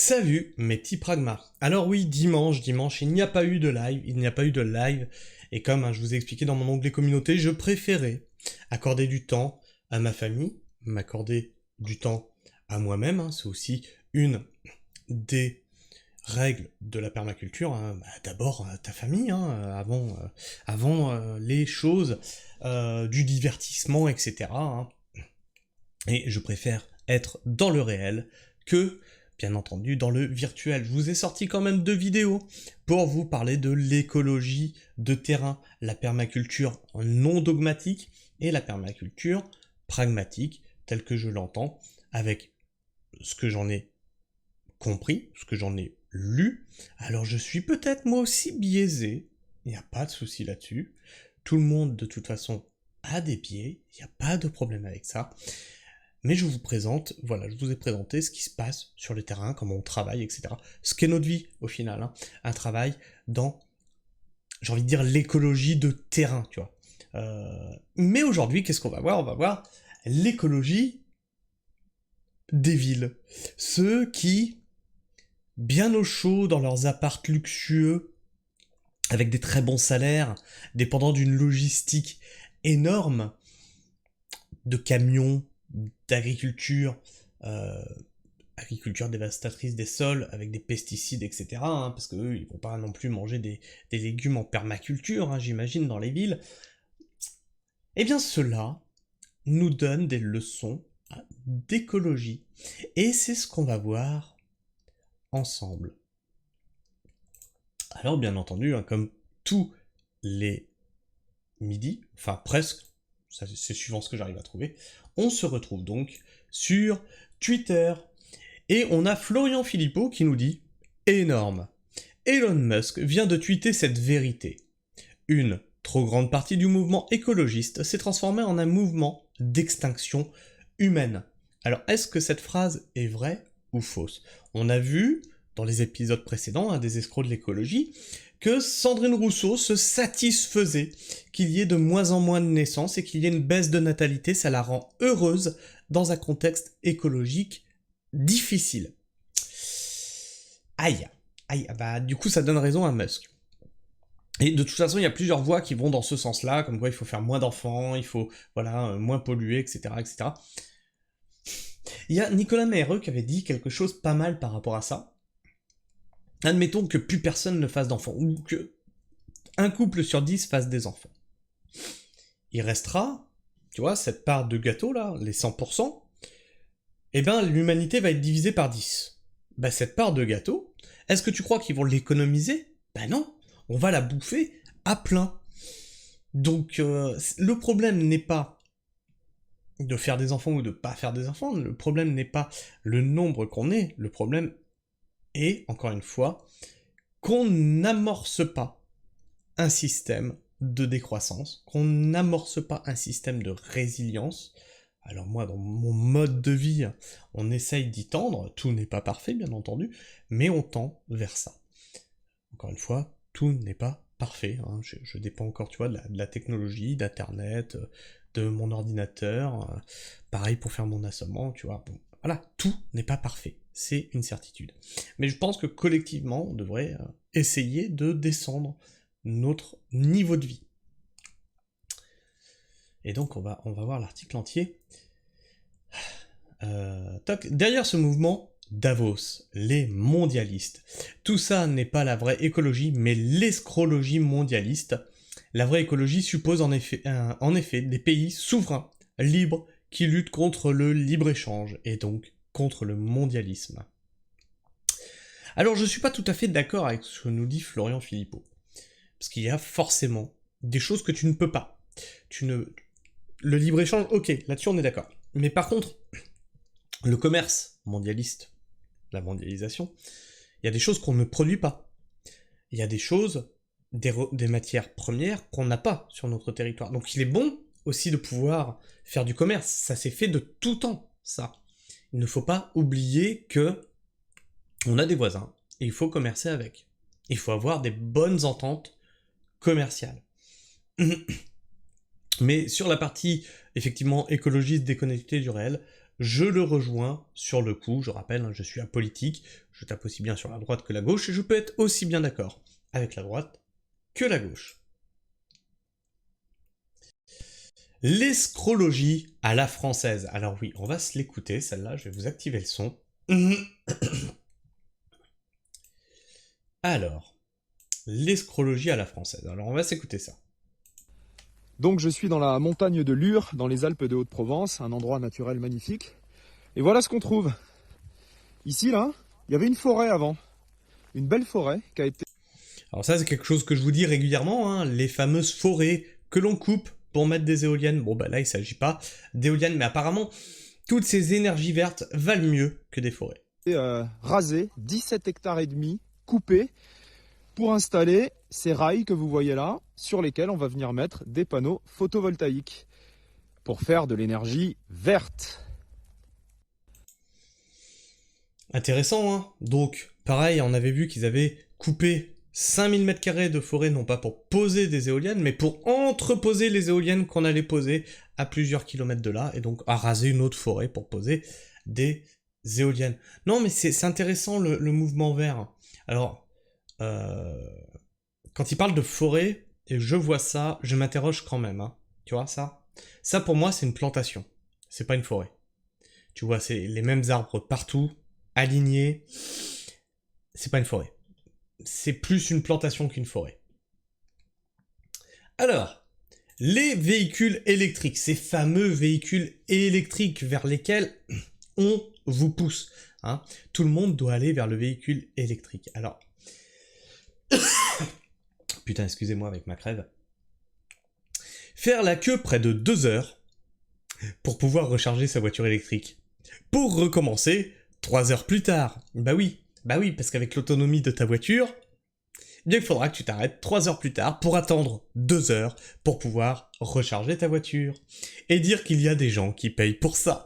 Salut mes petits pragmas. Alors oui, dimanche, il n'y a pas eu de live, et comme je vous ai expliqué dans mon onglet communauté, je préférais accorder du temps à ma famille, m'accorder du temps à moi-même, c'est aussi une des règles de la permaculture, d'abord ta famille, avant les choses du divertissement, etc. Et je préfère être dans le réel que, bien entendu, dans le virtuel. Je vous ai sorti quand même 2 vidéos pour vous parler de l'écologie de terrain, la permaculture non dogmatique et la permaculture pragmatique, telle que je l'entends, avec ce que j'en ai compris, ce que j'en ai lu. Alors je suis peut-être moi aussi biaisé, il n'y a pas de souci là-dessus. Tout le monde, de toute façon, a des biais, il n'y a pas de problème avec ça. Mais je vous ai présenté ce qui se passe sur le terrain, comment on travaille, etc. Ce qu'est notre vie, au final. Un travail dans, j'ai envie de dire, l'écologie de terrain, tu vois. Mais aujourd'hui, qu'est-ce qu'on va voir? On va voir l'écologie des villes. Ceux qui, bien au chaud dans leurs apparts luxueux, avec des très bons salaires, dépendant d'une logistique énorme, de camions, d'agriculture, agriculture dévastatrice des sols avec des pesticides, etc. Parce qu'eux, ils vont pas non plus manger des légumes en permaculture, j'imagine, dans les villes. Eh bien, cela nous donne des leçons d'écologie. Et c'est ce qu'on va voir ensemble. Alors, bien entendu, comme tous les midis, enfin presque, c'est suivant ce que j'arrive à trouver, on se retrouve donc sur Twitter. Et on a Florian Philippot qui nous dit « Énorme. Elon Musk vient de tweeter cette vérité. Une trop grande partie du mouvement écologiste s'est transformée en un mouvement d'extinction humaine. » Alors, est-ce que cette phrase est vraie ou fausse? On a vu, dans les épisodes précédents, des escrocs de l'écologie, que Sandrine Rousseau se satisfaisait qu'il y ait de moins en moins de naissances et qu'il y ait une baisse de natalité, ça la rend heureuse dans un contexte écologique difficile. Aïe, du coup ça donne raison à Musk. Et de toute façon, il y a plusieurs voix qui vont dans ce sens-là, comme quoi il faut faire moins d'enfants, il faut moins polluer, etc., etc. Il y a Nicolas Meyreux qui avait dit quelque chose pas mal par rapport à ça. Admettons que plus personne ne fasse d'enfants, ou que un couple sur 10 fasse des enfants. Il restera, tu vois, cette part de gâteau là, les 100%, eh ben l'humanité va être divisée par 10. Bah cette part de gâteau, est-ce que tu crois qu'ils vont l'économiser? Bah non, on va la bouffer à plein. Donc le problème n'est pas de faire des enfants ou de pas faire des enfants, le problème n'est pas le nombre qu'on est, le problème est, encore une fois, qu'on n'amorce pas un système de décroissance, qu'on n'amorce pas un système de résilience. Alors moi, dans mon mode de vie, on essaye d'y tendre, tout n'est pas parfait, bien entendu, mais on tend vers ça. Encore une fois, tout n'est pas parfait, je dépends encore, tu vois, de la technologie, d'internet, de mon ordinateur, pareil pour faire mon assommant, tu vois, bon, voilà, tout n'est pas parfait, c'est une certitude. Mais je pense que collectivement, on devrait essayer de descendre notre niveau de vie. Et donc on va voir l'article entier. Derrière ce mouvement, Davos, les mondialistes. Tout ça n'est pas la vraie écologie, mais l'escrologie mondialiste. La vraie écologie suppose en effet des pays souverains, libres, qui luttent contre le libre-échange, et donc contre le mondialisme. Alors je suis pas tout à fait d'accord avec ce que nous dit Florian Philippot. Parce qu'il y a forcément des choses que tu ne peux pas. Le libre-échange, ok, là-dessus on est d'accord. Mais par contre, le commerce mondialiste, la mondialisation, il y a des choses qu'on ne produit pas. Il y a des choses, des matières premières qu'on n'a pas sur notre territoire. Donc il est bon aussi de pouvoir faire du commerce. Ça s'est fait de tout temps, ça. Il ne faut pas oublier que on a des voisins et il faut commercer avec. Il faut avoir des bonnes ententes commerciales. Mais sur la partie, effectivement, écologiste déconnectée du réel, je le rejoins sur le coup. Je rappelle, hein, je suis apolitique, je tape aussi bien sur la droite que la gauche, et je peux être aussi bien d'accord avec la droite que la gauche. L'escrologie à la française. Alors oui, on va se l'écouter, celle-là, je vais vous activer le son. Alors, l'escrologie à la française. Alors on va s'écouter ça. Donc je suis dans la montagne de Lure, dans les Alpes de Haute-Provence, un endroit naturel magnifique. Et voilà ce qu'on trouve. Ici, là, il y avait une forêt avant. Une belle forêt qui a été... Alors ça, c'est quelque chose que je vous dis régulièrement, hein, les fameuses forêts que l'on coupe pour mettre des éoliennes. Bon, bah là, il s'agit pas d'éoliennes, mais apparemment, toutes ces énergies vertes valent mieux que des forêts. rasé, 17 hectares et demi, coupés, pour installer ces rails que vous voyez là, sur lesquels on va venir mettre des panneaux photovoltaïques, pour faire de l'énergie verte. Intéressant, hein. Donc, pareil, on avait vu qu'ils avaient coupé 5000 m² de forêt, non pas pour poser des éoliennes, mais pour entreposer les éoliennes qu'on allait poser à plusieurs kilomètres de là, et donc à raser une autre forêt pour poser des éoliennes. Non, mais c'est intéressant le mouvement vert. Alors, quand il parle de forêt, et je vois ça, je m'interroge quand même, hein. Tu vois ça? Ça pour moi c'est une plantation, c'est pas une forêt. Tu vois, c'est les mêmes arbres partout, alignés. C'est pas une forêt. C'est plus une plantation qu'une forêt. Alors, les véhicules électriques, ces fameux véhicules électriques vers lesquels on vous pousse. Hein. Tout le monde doit aller vers le véhicule électrique. Alors, putain, excusez-moi avec ma crève. Faire la queue près de 2 heures pour pouvoir recharger sa voiture électrique. Pour recommencer 3 heures plus tard. Bah oui, parce qu'avec l'autonomie de ta voiture, eh bien il faudra que tu t'arrêtes 3 heures plus tard pour attendre 2 heures pour pouvoir recharger ta voiture. Et dire qu'il y a des gens qui payent pour ça.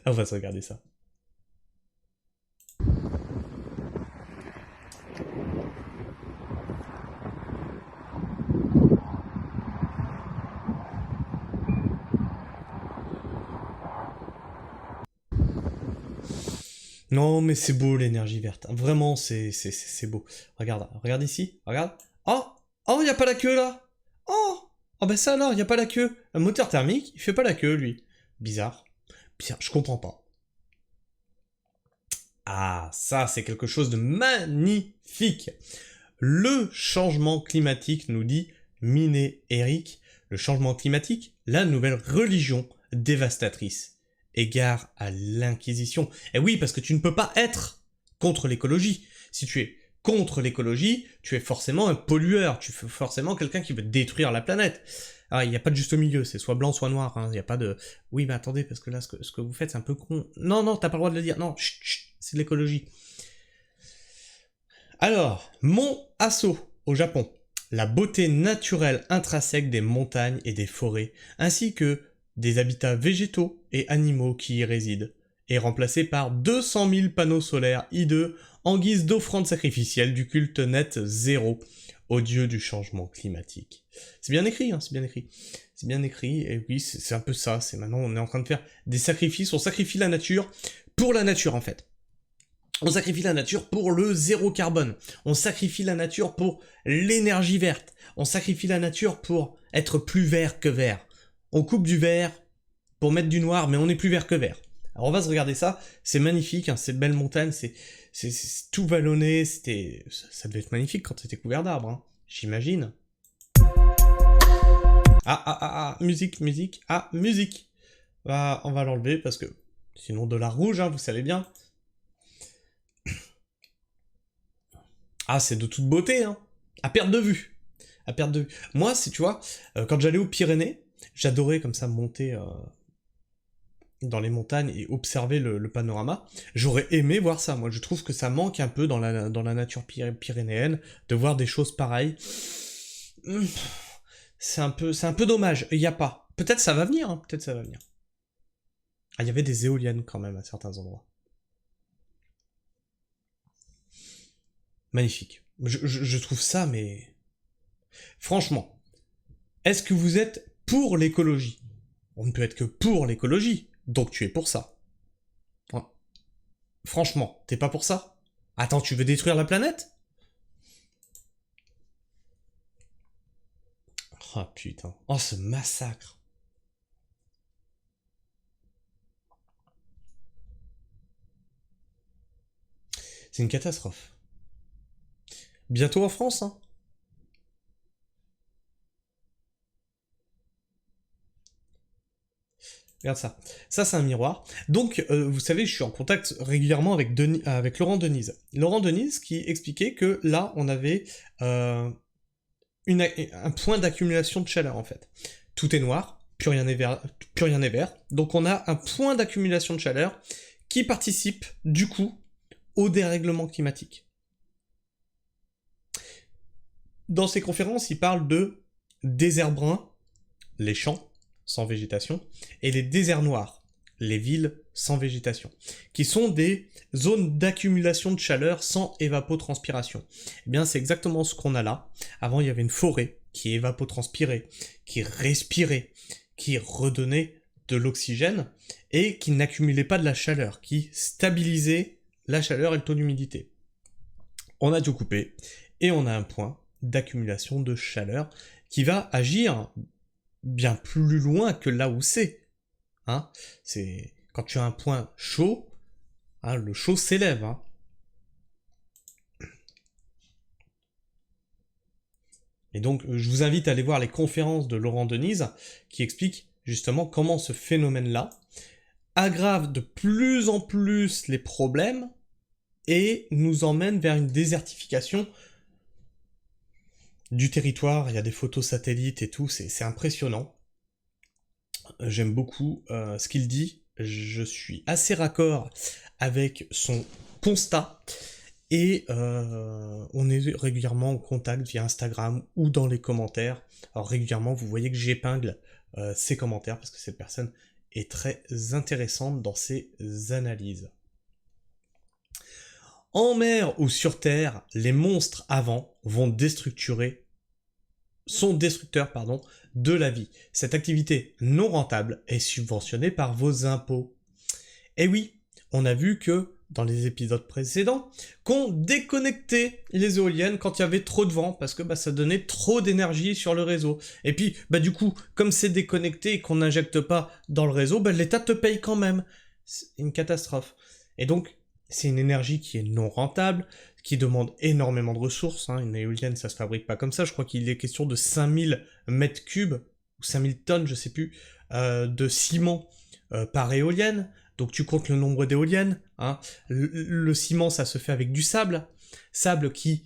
On va se regarder ça. Non, mais c'est beau l'énergie verte. Vraiment, c'est beau. Regarde ici. Regarde. Oh, y a pas la queue là. Oh ben ça alors, y a pas la queue. Un moteur thermique, il fait pas la queue lui. Bizarre. Je comprends pas. Ah, ça c'est quelque chose de magnifique. Le changement climatique, nous dit Miné Eric. Le changement climatique, la nouvelle religion dévastatrice. Égard à l'inquisition. Et oui, parce que tu ne peux pas être contre l'écologie. Si tu es contre l'écologie, tu es forcément un pollueur, tu es forcément quelqu'un qui veut détruire la planète. Alors, il n'y a pas de juste milieu, c'est soit blanc, soit noir, hein. Il n'y a pas de... Oui, mais attendez, parce que là, ce que vous faites, c'est un peu con. Non, t'as pas le droit de le dire. Non, chut, c'est de l'écologie. Alors, Mont Aso, au Japon. La beauté naturelle intrinsèque des montagnes et des forêts, ainsi que des habitats végétaux et animaux qui y résident, est remplacée par 200 000 panneaux solaires hideux en guise d'offrande sacrificielle du culte net zéro au dieu du changement climatique. C'est bien écrit, hein, c'est bien écrit. C'est bien écrit, et oui, c'est un peu ça, c'est maintenant on est en train de faire des sacrifices, on sacrifie la nature pour la nature en fait. On sacrifie la nature pour le zéro carbone. On sacrifie la nature pour l'énergie verte. On sacrifie la nature pour être plus vert que vert. On coupe du vert pour mettre du noir, mais on est plus vert que vert. Alors on va se regarder ça, c'est magnifique, hein, ces belles montagnes, c'est tout vallonné, ça devait être magnifique quand c'était couvert d'arbres, hein, j'imagine. Musique, musique. On va l'enlever parce que sinon de la rouge, hein, vous savez bien. Ah, c'est de toute beauté, hein. À perte de vue. À perte de vue. Moi, tu vois, quand j'allais aux Pyrénées, j'adorais comme ça monter dans les montagnes et observer le panorama. J'aurais aimé voir ça. Moi, je trouve que ça manque un peu dans la nature pyrénéenne de voir des choses pareilles. C'est un peu dommage. Il n'y a pas. Peut-être ça va venir, hein. Peut-être ça va venir. Ah, il y avait des éoliennes quand même à certains endroits. Magnifique. Je trouve ça, mais... Franchement, est-ce que vous êtes pour l'écologie? on ne peut être que pour l'écologie, donc tu es pour ça. Ouais. Franchement, t'es pas pour ça? Attends, tu veux détruire la planète? Oh putain. Oh ce massacre. C'est une catastrophe. Bientôt en France, hein. Regarde ça. Ça, c'est un miroir. Donc, vous savez, je suis en contact régulièrement avec, avec Laurent Denise. Laurent Denise qui expliquait que là, on avait un point d'accumulation de chaleur, en fait. Tout est noir, plus rien n'est vert, plus rien n'est vert. Donc, on a un point d'accumulation de chaleur qui participe, du coup, au dérèglement climatique. Dans ces conférences, il parle de déserts bruns, les champs, sans végétation, et les déserts noirs, les villes sans végétation, qui sont des zones d'accumulation de chaleur sans évapotranspiration. Eh bien, c'est exactement ce qu'on a là. Avant, il y avait une forêt qui évapotranspirait, qui respirait, qui redonnait de l'oxygène, et qui n'accumulait pas de la chaleur, qui stabilisait la chaleur et le taux d'humidité. On a tout coupé, et on a un point d'accumulation de chaleur qui va agir bien plus loin que là où c'est. Hein, c'est quand tu as un point chaud, hein, le chaud s'élève. Hein. Et donc, je vous invite à aller voir les conférences de Laurent Denise qui expliquent justement comment ce phénomène-là aggrave de plus en plus les problèmes et nous emmène vers une désertification du territoire. Il y a des photos satellites et tout, c'est impressionnant. J'aime beaucoup ce qu'il dit. Je suis assez raccord avec son constat. Et on est régulièrement en contact via Instagram ou dans les commentaires. Alors régulièrement, vous voyez que j'épingle ses commentaires parce que cette personne est très intéressante dans ses analyses. En mer ou sur terre, les monstres avant sont destructeurs de la vie. Cette activité non rentable est subventionnée par vos impôts. Et oui, on a vu que dans les épisodes précédents, qu'on déconnectait les éoliennes quand il y avait trop de vent, parce que ça donnait trop d'énergie sur le réseau. Et puis, du coup, comme c'est déconnecté et qu'on n'injecte pas dans le réseau, l'État te paye quand même. C'est une catastrophe. Et donc, c'est une énergie qui est non rentable, qui demande énormément de ressources. Hein. Une éolienne, ça se fabrique pas comme ça. Je crois qu'il est question de 5000 mètres cubes, ou 5000 tonnes, je sais plus, de ciment par éolienne. Donc tu comptes le nombre d'éoliennes. Hein. Le ciment, ça se fait avec du sable. Sable qui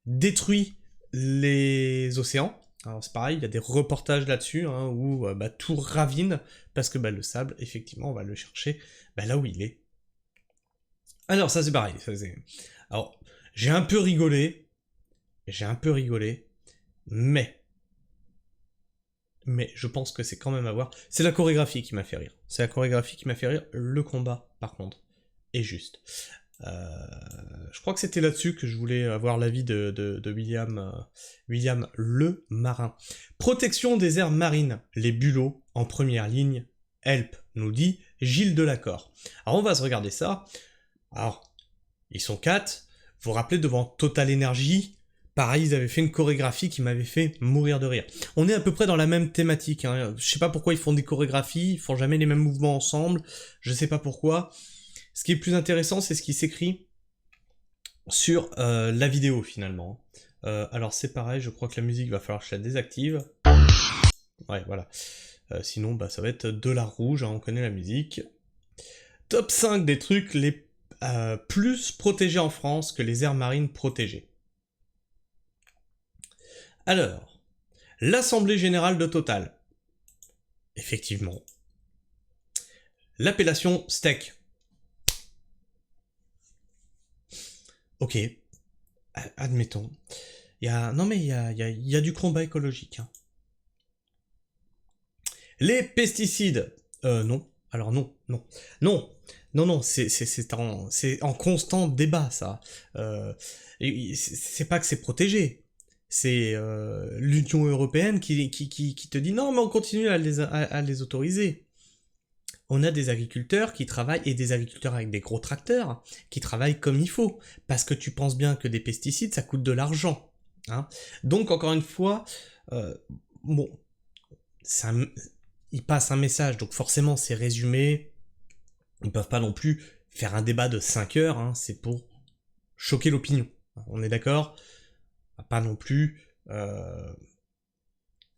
détruit les océans. Alors c'est pareil, il y a des reportages là-dessus, hein, où tout ravine, parce que le sable, effectivement, on va le chercher là où il est. Alors ça c'est pareil. Alors, j'ai un peu rigolé, mais je pense que c'est quand même à voir. C'est la chorégraphie qui m'a fait rire. Le combat, par contre, est juste. Je crois que c'était là-dessus que je voulais avoir l'avis de William le Marin. Protection des aires marines. Les bulots en première ligne. Help, nous dit Gilles Delacor. Alors on va se regarder ça. Alors, ils sont 4. Vous vous rappelez devant Total Energy, pareil, ils avaient fait une chorégraphie qui m'avait fait mourir de rire. On est à peu près dans la même thématique. Hein. Je sais pas pourquoi ils font des chorégraphies, ils font jamais les mêmes mouvements ensemble. Je sais pas pourquoi. Ce qui est plus intéressant, c'est ce qui s'écrit sur la vidéo finalement. Alors c'est pareil, je crois que la musique va falloir que je la désactive. Ouais, voilà. Sinon, ça va être de la rouge, hein, on connaît la musique. Top 5 des trucs les plus protégés en France que les aires marines protégées. Alors, l'Assemblée Générale de Total. Effectivement. L'appellation steak. Ok. Admettons. Il y a du combat écologique. Hein. Les pesticides. Non. Alors non. Non, c'est en constant débat, ça. C'est pas que c'est protégé. c'est l'Union européenne qui te dit non, mais on continue à les autoriser. On a des agriculteurs qui travaillent, et des agriculteurs avec des gros tracteurs, qui travaillent comme il faut. Parce que tu penses bien que des pesticides, ça coûte de l'argent. Hein. Donc, encore une fois, bon, il passe un message, donc forcément, c'est résumé. Ils ne peuvent pas non plus faire un débat de 5 heures, hein, c'est pour choquer l'opinion. On est d'accord ? Pas non plus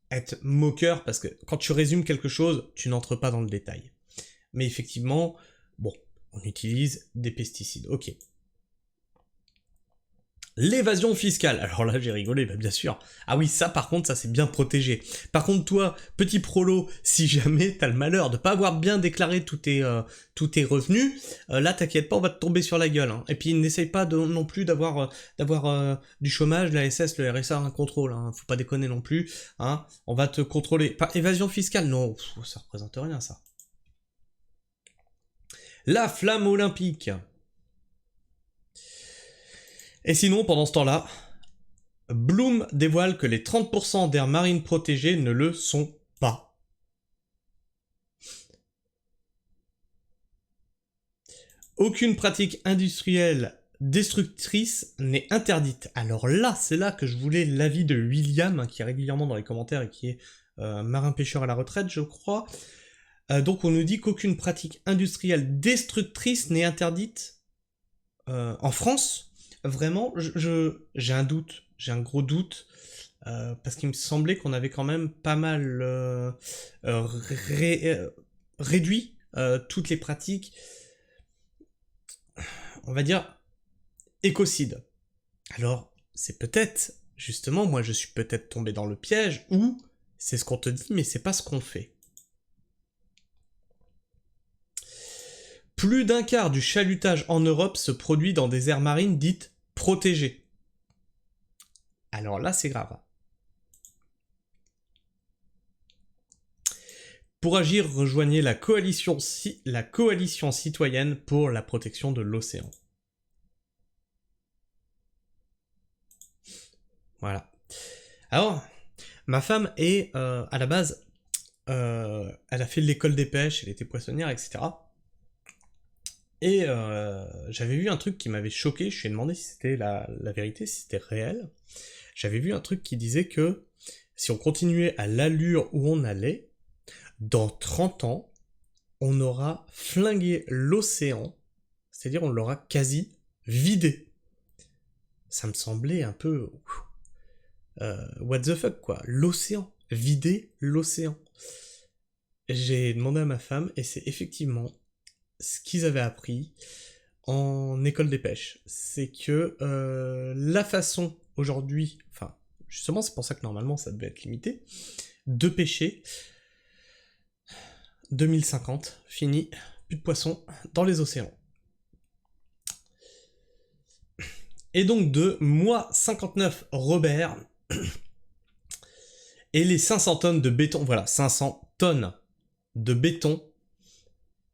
être moqueur, parce que quand tu résumes quelque chose, tu n'entres pas dans le détail. Mais effectivement, bon, on utilise des pesticides, ok. L'évasion fiscale, alors là j'ai rigolé, bah bien sûr. Ah oui, ça par contre, ça c'est bien protégé. Par contre toi, petit prolo, si jamais t'as le malheur de pas avoir bien déclaré tous tes revenus, là t'inquiète pas, on va te tomber sur la gueule. Hein. Et puis n'essaye pas non plus d'avoir du chômage, la SS, le RSA, un contrôle, hein. Faut pas déconner non plus. Hein. On va te contrôler. Pas évasion fiscale, non, ça représente rien ça. La flamme olympique. Et sinon, pendant ce temps-là, Bloom dévoile que les 30% d'aires marines protégées ne le sont pas. Aucune pratique industrielle destructrice n'est interdite. Alors là, c'est là que je voulais l'avis de William, hein, qui est régulièrement dans les commentaires et qui est marin-pêcheur à la retraite, je crois. Donc on nous dit qu'aucune pratique industrielle destructrice n'est interdite en France. Vraiment, j'ai un doute, j'ai un gros doute, parce qu'il me semblait qu'on avait quand même pas mal réduit toutes les pratiques, on va dire, écocides. Alors, c'est peut-être, justement, moi je suis peut-être tombé dans le piège, où c'est ce qu'on te dit, mais c'est pas ce qu'on fait. Plus d'un quart du chalutage en Europe se produit dans des aires marines dites protégées. Alors là, c'est grave. Pour agir, rejoignez la coalition citoyenne pour la protection de l'océan. Voilà. Alors, ma femme est, à la base, elle a fait l'école des pêches, elle était poissonnière, etc. Et j'avais vu un truc qui m'avait choqué, je lui ai demandé si c'était la vérité, si c'était réel. J'avais vu un truc qui disait que si on continuait à l'allure où on allait, dans 30 ans, on aura flingué l'océan, c'est-à-dire on l'aura quasi vidé. Ça me semblait un peu... what the fuck, quoi. L'océan. Vider l'océan. J'ai demandé à ma femme, et c'est effectivement ce qu'ils avaient appris en école des pêches. C'est que la façon aujourd'hui, enfin, justement, c'est pour ça que normalement ça devait être limité, de pêcher, 2050, fini, plus de poissons dans les océans. Et donc de moi 59 Robert et les 500 tonnes de béton, voilà, 500 tonnes de béton,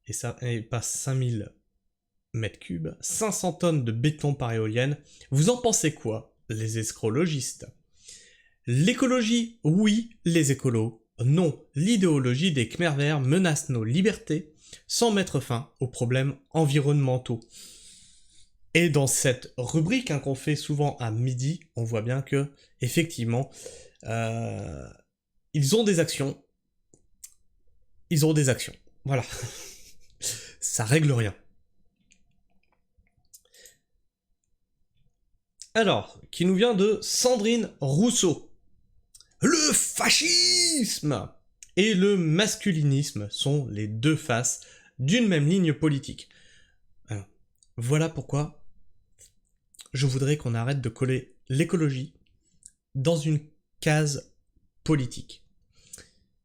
et ça, et pas 5000 mètres cubes, 500 tonnes de béton par éolienne. Vous en pensez quoi, les escrologistes? L'écologie, oui, les écolos, non. L'idéologie des Khmers verts menace nos libertés sans mettre fin aux problèmes environnementaux. Et dans cette rubrique qu'on fait souvent à midi, on voit bien que, effectivement, ils ont des actions. Ils ont des actions. Voilà. Ça règle rien. Alors, qui nous vient de Sandrine Rousseau. Le fascisme et le masculinisme sont les deux faces d'une même ligne politique. Alors, voilà pourquoi je voudrais qu'on arrête de coller l'écologie dans une case politique.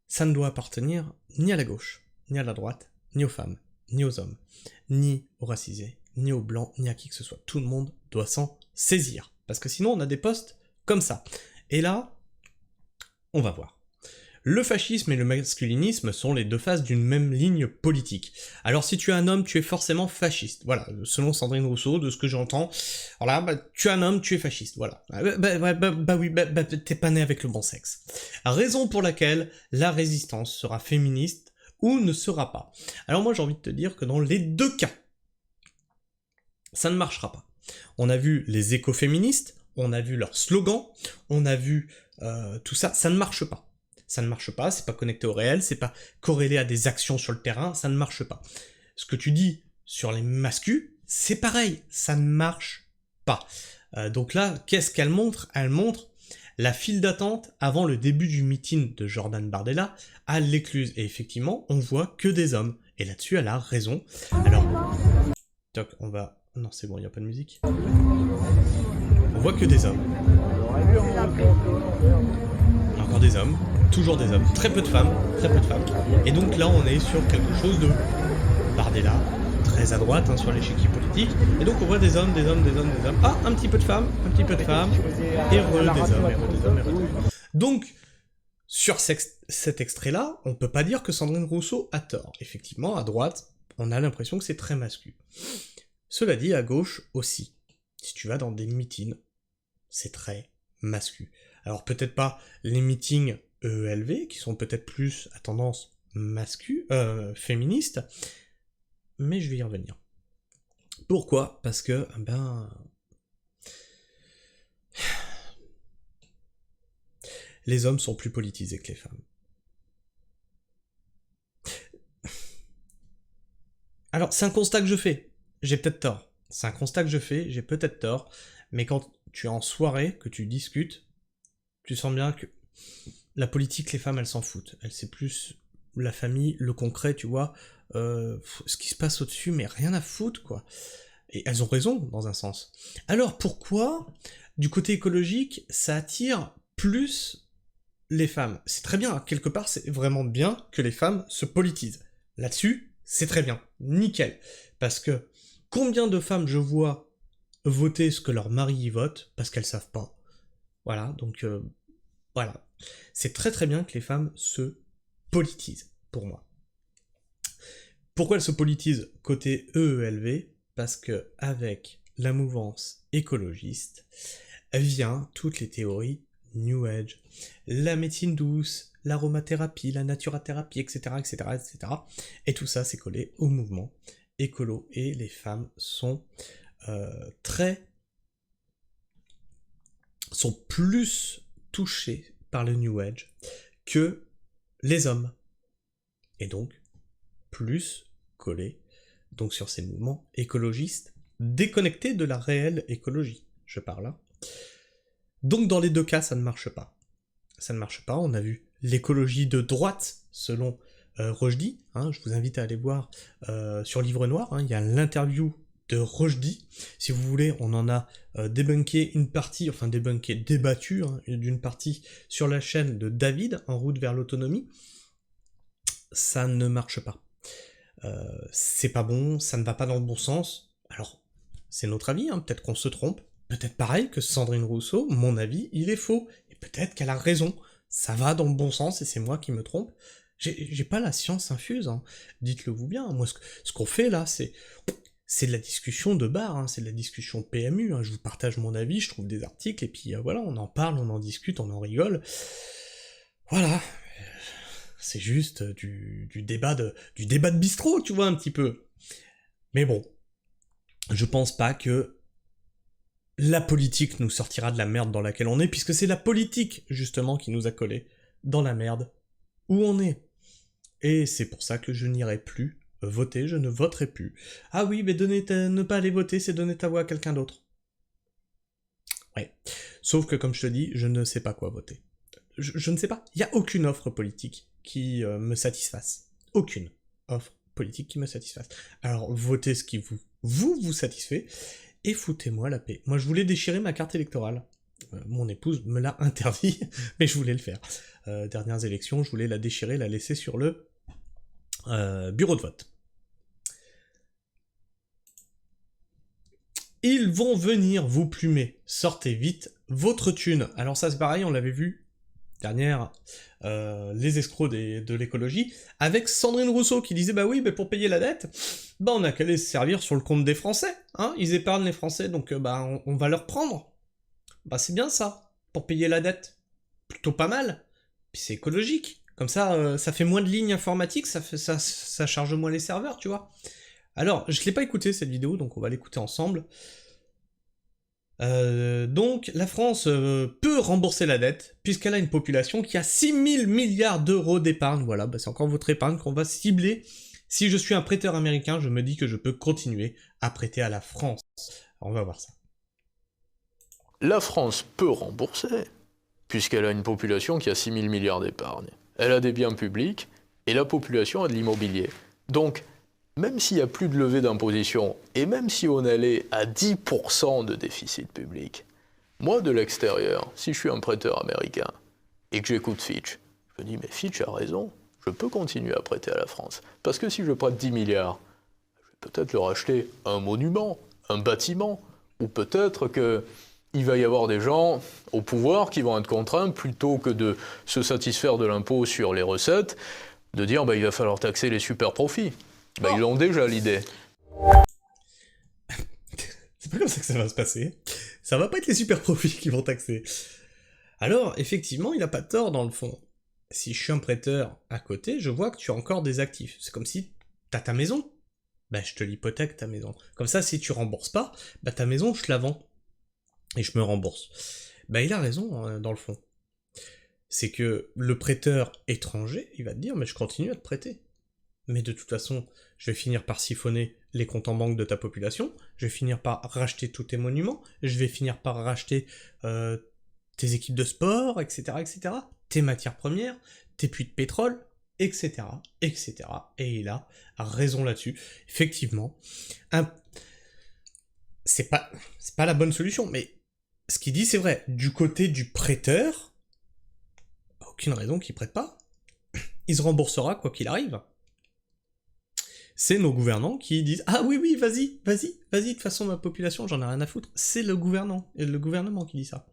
Ça ne doit appartenir ni à la gauche, ni à la droite, ni aux femmes, ni aux hommes, ni aux racisés, ni aux blancs, ni à qui que ce soit. Tout le monde doit s'en saisir. Parce que sinon, on a des postes comme ça. Et là, on va voir. Le fascisme et le masculinisme sont les deux faces d'une même ligne politique. Alors si tu es un homme, tu es forcément fasciste. Voilà, selon Sandrine Rousseau, de ce que j'entends, voilà, tu es un homme, tu es fasciste. Voilà. Oui, t'es pas né avec le bon sexe. Raison pour laquelle la résistance sera féministe ou ne sera pas. Alors moi j'ai envie de te dire que dans les deux cas, ça ne marchera pas. On a vu les écoféministes, on a vu leurs slogans, on a vu tout ça, ça ne marche pas. Ça ne marche pas, c'est pas connecté au réel, c'est pas corrélé à des actions sur le terrain, ça ne marche pas. Ce que tu dis sur les mascus, c'est pareil, ça ne marche pas. Donc là, qu'est-ce qu'elle montre? Elle montre la file d'attente avant le début du meeting de Jordan Bardella à l'Écluse. Et effectivement, on voit que des hommes. Et là-dessus, elle a raison. Alors, toc, on va... Non, c'est bon, il n'y a pas de musique. On voit que des hommes. Encore des hommes. Toujours des hommes. Très peu de femmes. Très peu de femmes. Et donc là, on est sur quelque chose de... Bardella, très à droite hein, sur l'échiquier politique. Et donc on voit des hommes, des hommes, des hommes, des hommes. Ah, un petit peu de femmes, un petit peu de femmes. Et re des hommes, et re des hommes, et re des hommes. Donc, sur cet extrait-là, on peut pas dire que Sandrine Rousseau a tort. Effectivement, à droite, on a l'impression que c'est très masculin. Cela dit, à gauche aussi. Si tu vas dans des meetings, c'est très masculin. Alors peut-être pas les meetings EELV, qui sont peut-être plus à tendance féministe, mais je vais y revenir. Pourquoi? Parce que, les hommes sont plus politisés que les femmes. Alors, c'est un constat que je fais. J'ai peut-être tort. C'est un constat que je fais, j'ai peut-être tort, mais quand tu es en soirée, que tu discutes, tu sens bien que la politique, les femmes, elles s'en foutent. Elles, c'est plus la famille, le concret, tu vois, ce qui se passe au-dessus, mais rien à foutre, quoi. Et elles ont raison, dans un sens. Alors, pourquoi, du côté écologique, ça attire plus les femmes? C'est très bien, quelque part, c'est vraiment bien que les femmes se politisent. Là-dessus, c'est très bien, nickel. Parce que, combien de femmes je vois voter ce que leur mari y vote, parce qu'elles savent pas. Voilà, donc, voilà. C'est très très bien que les femmes se politisent, pour moi. Pourquoi elles se politisent côté EELV? Parce que avec la mouvance écologiste vient toutes les théories New Age, la médecine douce, l'aromathérapie, la naturathérapie, etc., etc., etc. Et tout ça, c'est collé au mouvement écolo. Et les femmes sont sont plus touchées par le New Age que les hommes. Et donc, plus collés donc sur ces mouvements écologistes, déconnectés de la réelle écologie, je parle là. Donc dans les deux cas, ça ne marche pas. Ça ne marche pas, on a vu l'écologie de droite, selon Rochdy, hein, je vous invite à aller voir sur Livre Noir, hein, il y a l'interview de Rochdy, si vous voulez, on en a débunké une partie, enfin débunké, débattu hein, d'une partie sur la chaîne de David, En route vers l'autonomie. Ça ne marche pas. C'est pas bon, ça ne va pas dans le bon sens. Alors, c'est notre avis, hein, peut-être qu'on se trompe, peut-être pareil que Sandrine Rousseau, mon avis, il est faux, et peut-être qu'elle a raison, ça va dans le bon sens et c'est moi qui me trompe. J'ai pas la science infuse, hein. Dites-le vous bien, moi ce qu'on fait là, c'est de la discussion de bar, hein, c'est de la discussion PMU, hein. Je vous partage mon avis, je trouve des articles, et puis voilà, on en parle, on en discute, on en rigole. Voilà. C'est juste du débat de bistrot, tu vois, un petit peu. Mais bon, je pense pas que la politique nous sortira de la merde dans laquelle on est, puisque c'est la politique, justement, qui nous a collés dans la merde où on est. Et c'est pour ça que je n'irai plus voter, je ne voterai plus. Ah oui, mais ne pas aller voter, c'est donner ta voix à quelqu'un d'autre. Ouais. Sauf que, comme je te dis, je ne sais pas quoi voter. Je ne sais pas. Il n'y a aucune offre politique qui me satisfasse. Aucune offre politique qui me satisfasse. Alors, votez ce qui vous satisfait, et foutez-moi la paix. Moi, je voulais déchirer ma carte électorale. Mon épouse me l'a interdit, mais je voulais le faire. Dernières élections, je voulais la déchirer, la laisser sur le bureau de vote. Ils vont venir vous plumer. Sortez vite votre thune. Alors ça, c'est pareil, on l'avait vu dernière, les escrocs de l'écologie, avec Sandrine Rousseau qui disait bah oui, mais pour payer la dette, bah on a qu'à les servir sur le compte des Français, hein, ils épargnent les Français, donc bah on va leur prendre. Bah c'est bien ça, pour payer la dette. Plutôt pas mal. Puis c'est écologique. Comme ça fait moins de lignes informatiques, ça charge moins les serveurs, tu vois. Alors, je l'ai pas écouté cette vidéo, donc on va l'écouter ensemble. Donc, la France peut rembourser la dette, puisqu'elle a une population qui a 6 000 milliards d'euros d'épargne. Voilà, bah c'est encore votre épargne qu'on va cibler. Si je suis un prêteur américain, je me dis que je peux continuer à prêter à la France. Alors, on va voir ça. La France peut rembourser, puisqu'elle a une population qui a 6 000 milliards d'épargne. Elle a des biens publics, et la population a de l'immobilier. Donc, même s'il n'y a plus de levée d'imposition, et même si on allait à 10% de déficit public, moi, de l'extérieur, si je suis un prêteur américain, et que j'écoute Fitch, je me dis, mais Fitch a raison, je peux continuer à prêter à la France. Parce que si je prête 10 milliards, je vais peut-être leur acheter un monument, un bâtiment, ou peut-être qu'il va y avoir des gens au pouvoir qui vont être contraints, plutôt que de se satisfaire de l'impôt sur les recettes, de dire, bah, il va falloir taxer les super profits. Bah, ils ont déjà l'idée. C'est pas comme ça que ça va se passer. Ça va pas être les super profits qui vont taxer. Alors, effectivement, il a pas tort dans le fond. Si je suis un prêteur à côté, je vois que tu as encore des actifs. C'est comme si t'as ta maison. Bah, je te l'hypothèque ta maison. Comme ça, si tu rembourses pas, bah ta maison, je te la vends. Et je me rembourse. Bah, il a raison, hein, dans le fond. C'est que le prêteur étranger, il va te dire, mais je continue à te prêter. Mais de toute façon, je vais finir par siphonner les comptes en banque de ta population, je vais finir par racheter tous tes monuments, je vais finir par racheter tes équipes de sport, etc., etc., tes matières premières, tes puits de pétrole, etc., etc. Et il a raison là-dessus. Effectivement, c'est pas la bonne solution, mais ce qu'il dit, c'est vrai. Du côté du prêteur, aucune raison qu'il prête pas. Il se remboursera quoi qu'il arrive. C'est nos gouvernants qui disent « Ah oui, oui, vas-y, de toute façon, ma population, j'en ai rien à foutre. » C'est le gouvernement qui dit ça.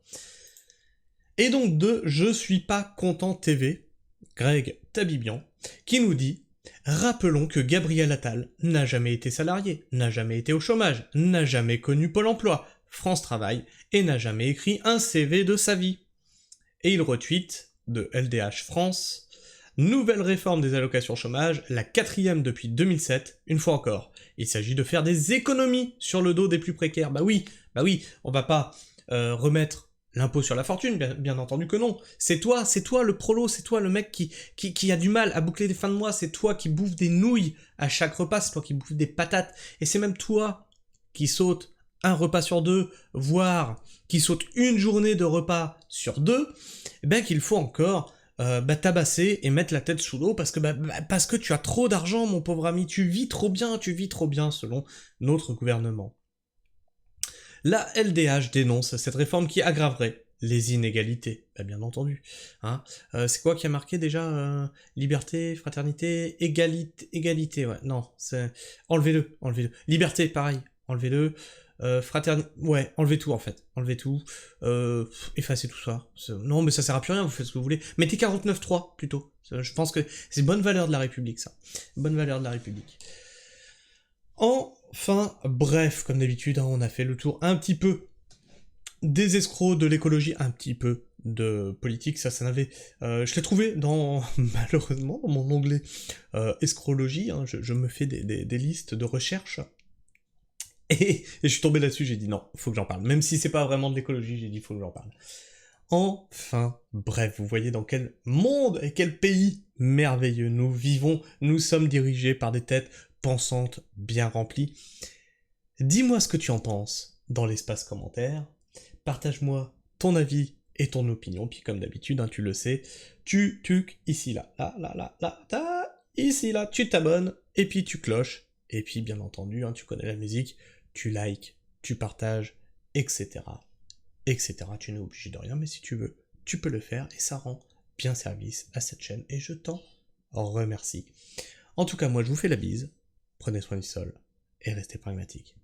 Et donc de « Je suis pas content TV », Greg Tabibian, qui nous dit « Rappelons que Gabriel Attal n'a jamais été salarié, n'a jamais été au chômage, n'a jamais connu Pôle emploi, France Travail, et n'a jamais écrit un CV de sa vie. » Et il retweet de LDH France « Nouvelle réforme des allocations chômage, la 4e depuis 2007, une fois encore. Il s'agit de faire des économies sur le dos des plus précaires. » Bah oui, on va pas remettre l'impôt sur la fortune, bien entendu que non. C'est toi le prolo, c'est toi le mec qui a du mal à boucler des fins de mois, c'est toi qui bouffe des nouilles à chaque repas, c'est toi qui bouffe des patates, et c'est même toi qui saute un repas sur 2, voire qui saute une journée de repas sur 2, ben qu'il faut encore tabasser et mettre la tête sous l'eau parce que tu as trop d'argent, mon pauvre ami, tu vis trop bien selon notre gouvernement. La LDH dénonce cette réforme qui aggraverait les inégalités, bien entendu. Hein. C'est quoi qui a marqué déjà liberté, fraternité, égalité, ouais, non, c'est... Enlevez-le. Liberté, pareil, enlevez-le. Fraternité, ouais, enlevez tout en fait, effacez tout ça. Non, mais ça sert à plus rien, vous faites ce que vous voulez. Mettez 49.3 plutôt. Je pense que c'est une bonne valeur de la République, ça. Bonne valeur de la République. Enfin, bref, comme d'habitude, hein, on a fait le tour un petit peu des escrocs, de l'écologie, un petit peu de politique, ça n'avait... je l'ai trouvé malheureusement, dans mon onglet escrologie, hein, je me fais des listes de recherche, et je suis tombé là-dessus, j'ai dit non, faut que j'en parle. Même si c'est pas vraiment de l'écologie, j'ai dit faut que j'en parle. Enfin, bref, vous voyez dans quel monde et quel pays merveilleux nous vivons, nous sommes dirigés par des têtes pensantes bien remplies. Dis-moi ce que tu en penses dans l'espace commentaire, partage-moi ton avis et ton opinion, puis comme d'habitude, hein, tu le sais, tu tuques ici, là, ici, là, tu t'abonnes, et puis tu cloches, et puis bien entendu, hein, tu connais la musique, tu likes, tu partages, etc., etc. Tu n'es obligé de rien, mais si tu veux, tu peux le faire, et ça rend bien service à cette chaîne, et je t'en remercie. En tout cas, moi je vous fais la bise, prenez soin du sol, et restez pragmatiques.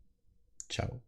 Ciao.